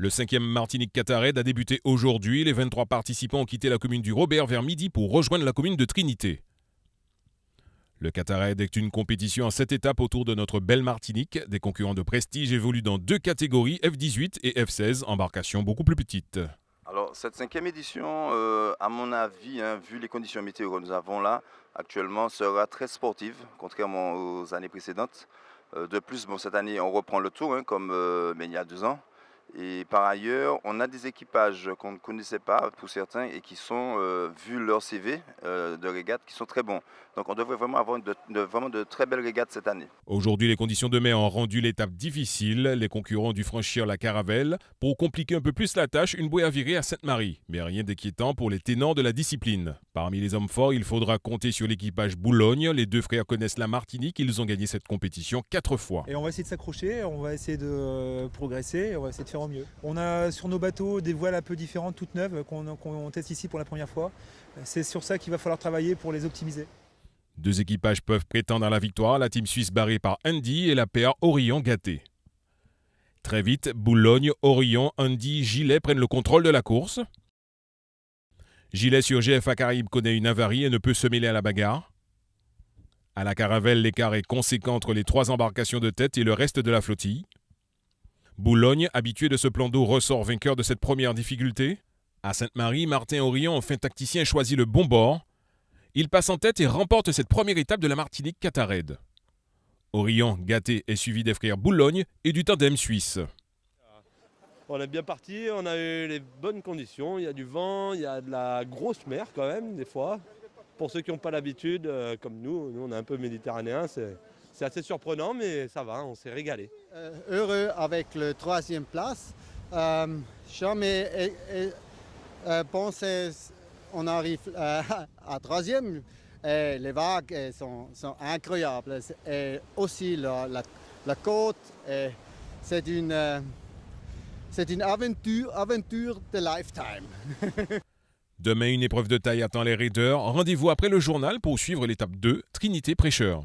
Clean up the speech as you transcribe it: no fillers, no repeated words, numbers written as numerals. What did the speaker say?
Le 5e Martinique Qatar a débuté aujourd'hui. Les 23 participants ont quitté la commune du Robert vers midi pour rejoindre la commune de Trinité. Le Qatar est une compétition en 7 étapes autour de notre belle Martinique. Des concurrents de prestige évoluent dans 2 catégories, F18 et F16, embarcations beaucoup plus petites. Alors cette 5e édition, à mon avis, vu les conditions météo que nous avons là, actuellement, sera très sportive, contrairement aux années précédentes. De plus, cette année, on reprend le tour, mais il y a 2 ans. Et par ailleurs, on a des équipages qu'on ne connaissait pas pour certains et qui sont, vu leur CV de régate, qui sont très bons. Donc on devrait vraiment avoir vraiment de très belles régates cette année. Aujourd'hui, les conditions de mer ont rendu l'étape difficile. Les concurrents ont dû franchir la Caravelle. Pour compliquer un peu plus la tâche, une bouée a viré à Sainte-Marie. Mais rien d'inquiétant pour les ténors de la discipline. Parmi les hommes forts, il faudra compter sur l'équipage Boulogne. Les 2 frères connaissent la Martinique. Ils ont gagné cette compétition 4 fois. Et on va essayer de s'accrocher, on va essayer de progresser, on va essayer de faire au mieux. On a sur nos bateaux des voiles un peu différentes, toutes neuves, qu'on teste ici pour la première fois. C'est sur ça qu'il va falloir travailler pour les optimiser. 2 équipages peuvent prétendre à la victoire, la team suisse barrée par Andy et la paire Orion-Gâté. Très vite, Boulogne, Orion, Andy, Gilet prennent le contrôle de la course. Gilet sur GFA Caraïbes connaît une avarie et ne peut se mêler à la bagarre. À la Caravelle, l'écart est conséquent entre les 3 embarcations de tête et le reste de la flottille. Boulogne, habitué de ce plan d'eau, ressort vainqueur de cette première difficulté. À Sainte-Marie, Martin Orion, enfin tacticien, choisit le bon bord. Il passe en tête et remporte cette première étape de la Martinique Qatar. Orion, Gâté est suivi des frères Boulogne et du tandem suisse. On est bien parti, on a eu les bonnes conditions, il y a du vent, il y a de la grosse mer quand même des fois. Pour ceux qui n'ont pas l'habitude, comme nous on est un peu méditerranéens, c'est assez surprenant mais ça va, on s'est régalé. Heureux avec le 3e place. Jamais pensé on arrive à 3e. Et les vagues sont incroyables. Et aussi la côte, c'est une aventure de lifetime. Demain, une épreuve de taille attend les raiders. Rendez-vous après le journal pour suivre l'étape 2, Trinité Prêcheur.